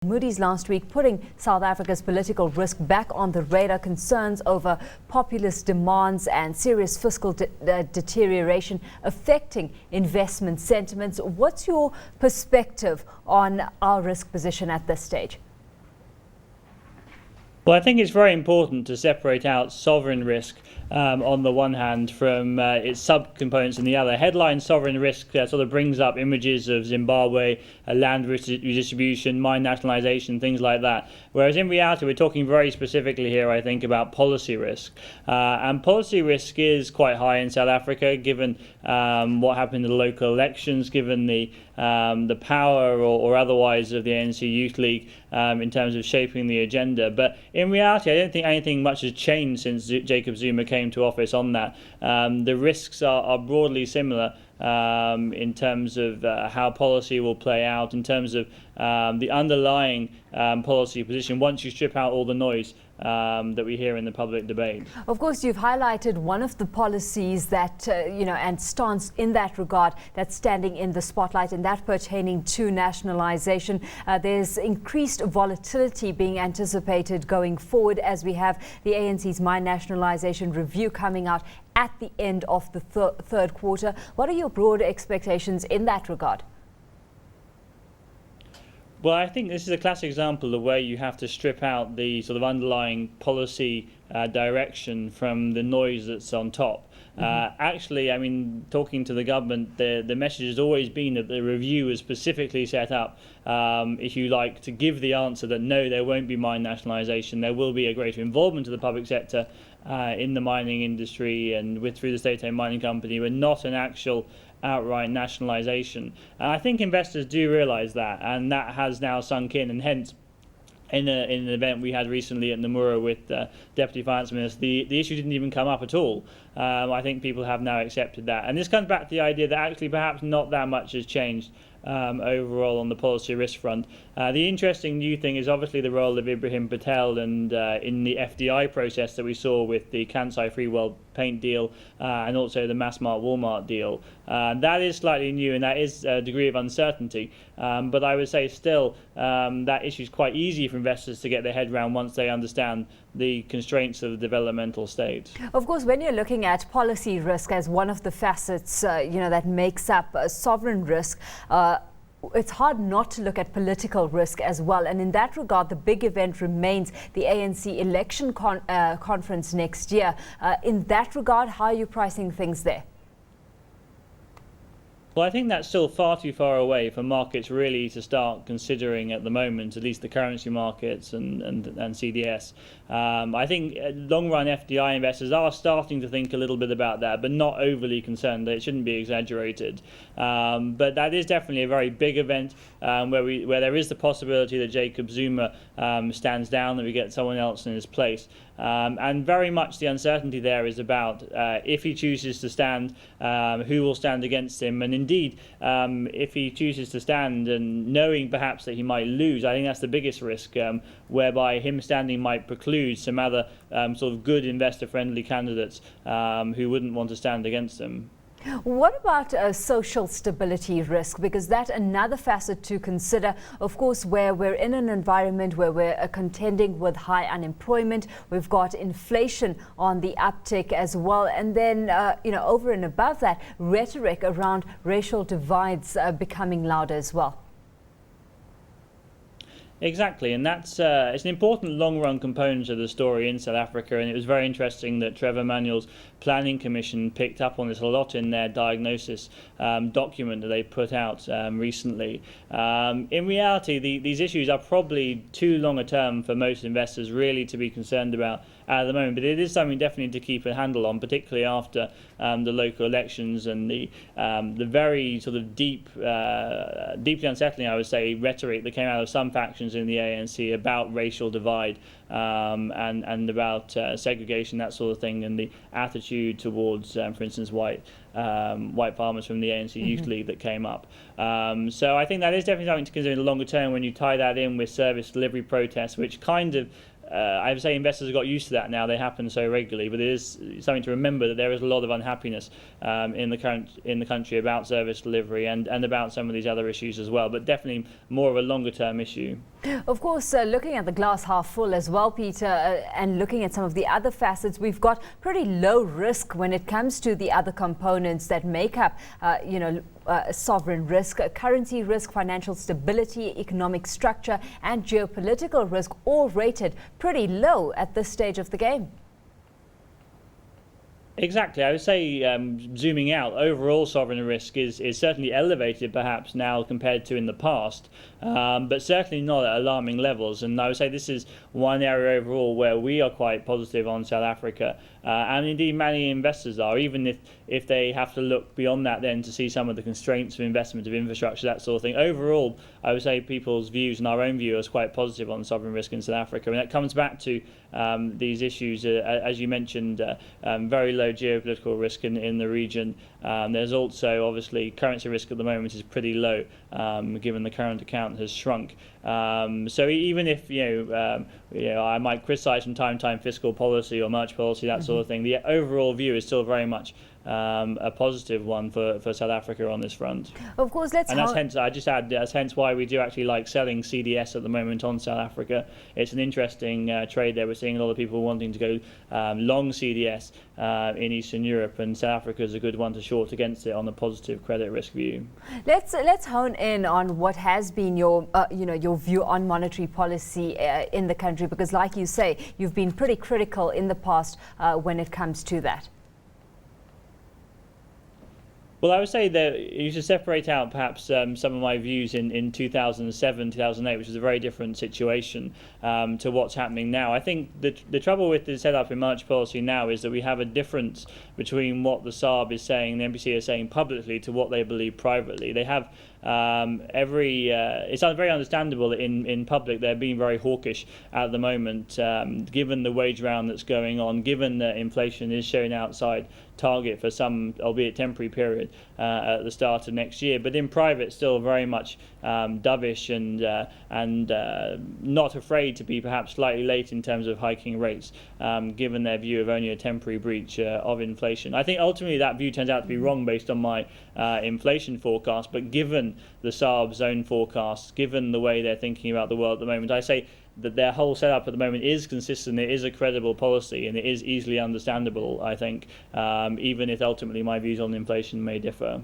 Moody's last week, putting South Africa's political risk back on the radar. Concerns over populist demands and serious fiscal deterioration affecting investment sentiments. What's your perspective on our risk position at this stage? Well, I think it's very important to separate out sovereign risk on the one hand from its subcomponents on the other. Headline sovereign risk sort of brings up images of Zimbabwe, land redistribution, mine nationalization, things like that. Whereas in reality, we're talking very specifically here, I think, about policy risk. And policy risk is quite high in South Africa, given what happened in the local elections, given the power or otherwise of the ANC Youth League in terms of shaping the agenda. But in reality, I don't think anything much has changed since Jacob Zuma came to office on that. The risks are broadly similar in terms of how policy will play out, in terms of the underlying policy position once you strip out all the noise that we hear in the public debate. Of course, you've highlighted one of the policies that, and stance in that regard that's standing in the spotlight, and that pertaining to nationalization. There's increased volatility being anticipated going forward as we have the ANC's mine nationalization review coming out at the end of the third quarter. What are your broader expectations in that regard? Well, I think this is a classic example of where you have to strip out the sort of underlying policy direction from the noise that's on top. Actually, I mean, talking to the government, the message has always been that the review is specifically set up, if you like, to give the answer that no, there won't be mine nationalisation. There will be a greater involvement of the public sector in the mining industry and through the state-owned mining company, but not an actual outright nationalisation. And I think investors do realise that, and that has now sunk in, and hence in an event we had recently at Nomura with Deputy Finance Minister, the issue didn't even come up at all. I think people have now accepted that. And this comes back to the idea that actually perhaps not that much has changed overall on the policy risk front. The interesting new thing is obviously the role of Ibrahim Patel and in the FDI process that we saw with the Kansai Free World Paint deal and also the Massmart Walmart deal. That is slightly new, and that is a degree of uncertainty. But I would say still that issue is quite easy for investors to get their head around once they understand the constraints of the developmental state. Of course, when you're looking at policy risk as one of the facets, that makes up sovereign risk, it's hard not to look at political risk as well. And in that regard, the big event remains the ANC election conference next year. In that regard, how are you pricing things there? Well, I think that's still far too far away for markets really to start considering at the moment, at least the currency markets and CDS. I think long-run FDI investors are starting to think a little bit about that, but not overly concerned. It shouldn't be exaggerated. But that is definitely a very big event where there is the possibility that Jacob Zuma stands down, that we get someone else in his place. And very much the uncertainty there is about if he chooses to stand, who will stand against him. And indeed, if he chooses to stand and knowing perhaps that he might lose, I think that's the biggest risk, whereby him standing might preclude some other sort of good investor-friendly candidates who wouldn't want to stand against him. What about social stability risk? Because that's another facet to consider. Of course, where we're in an environment where we're contending with high unemployment, we've got inflation on the uptick as well. And then, over and above that, rhetoric around racial divides becoming louder as well. Exactly, and that's it's an important long-run component of the story in South Africa, and it was very interesting that Trevor Manuel's Planning Commission picked up on this a lot in their diagnosis document that they put out recently. In reality, these issues are probably too long a term for most investors really to be concerned about at the moment, but it is something definitely to keep a handle on, particularly after the local elections and the very sort of deeply unsettling, I would say, rhetoric that came out of some factions in the ANC about racial divide and about segregation, that sort of thing, and the attitude towards, for instance, white farmers from the ANC Youth League that came up. So I think that is definitely something to consider in the longer term when you tie that in with service delivery protests, which kind of I would say investors have got used to that now. They happen so regularly, but it is something to remember that there is a lot of unhappiness in the country about service delivery and about some of these other issues as well, but definitely more of a longer term issue. Of course, looking at the glass half full as well, Peter, and looking at some of the other facets, we've got pretty low risk when it comes to the other components that make up, sovereign risk, currency risk, financial stability, economic structure, and geopolitical risk, all rated pretty low at this stage of the game. Exactly. I would say, zooming out, overall sovereign risk is certainly elevated perhaps now compared to in the past, but certainly not at alarming levels. And I would say this is one area overall where we are quite positive on South Africa, and indeed many investors are, even if they have to look beyond that then to see some of the constraints of investment, of infrastructure, that sort of thing. Overall, I would say people's views and our own view is quite positive on sovereign risk in South Africa. And that comes back to these issues, as you mentioned, very low geopolitical risk in the region. There's also obviously currency risk at the moment is pretty low, given the current account has shrunk. So even if I might criticise from time to time fiscal policy or monetary policy, that sort of thing, the overall view is still very much a positive one for South Africa on this front. Of course, that's hence, I just add, that's hence why we do actually like selling CDS at the moment on South Africa. It's an interesting trade there. We're seeing a lot of people wanting to go long CDS in Eastern Europe, and South Africa is a good one to short against it on the positive credit risk view. Let's hone in on what has been your view on monetary policy in the country, because like you say, you've been pretty critical in the past when it comes to that. Well, I would say that you should separate out perhaps some of my views in 2007, 2008, which is a very different situation to what's happening now. I think the trouble with the setup in monetary policy now is that we have a difference between what the SARB is saying and the MPC is saying publicly to what they believe privately. They have it's very understandable that in public they're being very hawkish at the moment, given the wage round that's going on, given that inflation is showing outside target for some, albeit temporary, period at the start of next year. But in private, still very much dovish and not afraid to be perhaps slightly late in terms of hiking rates, given their view of only a temporary breach of inflation. I think ultimately that view turns out to be wrong based on my inflation forecast, but given the SARB's own forecasts, given the way they're thinking about the world at the moment, I say that their whole setup at the moment is consistent, it is a credible policy, and it is easily understandable, I think, even if ultimately my views on inflation may differ.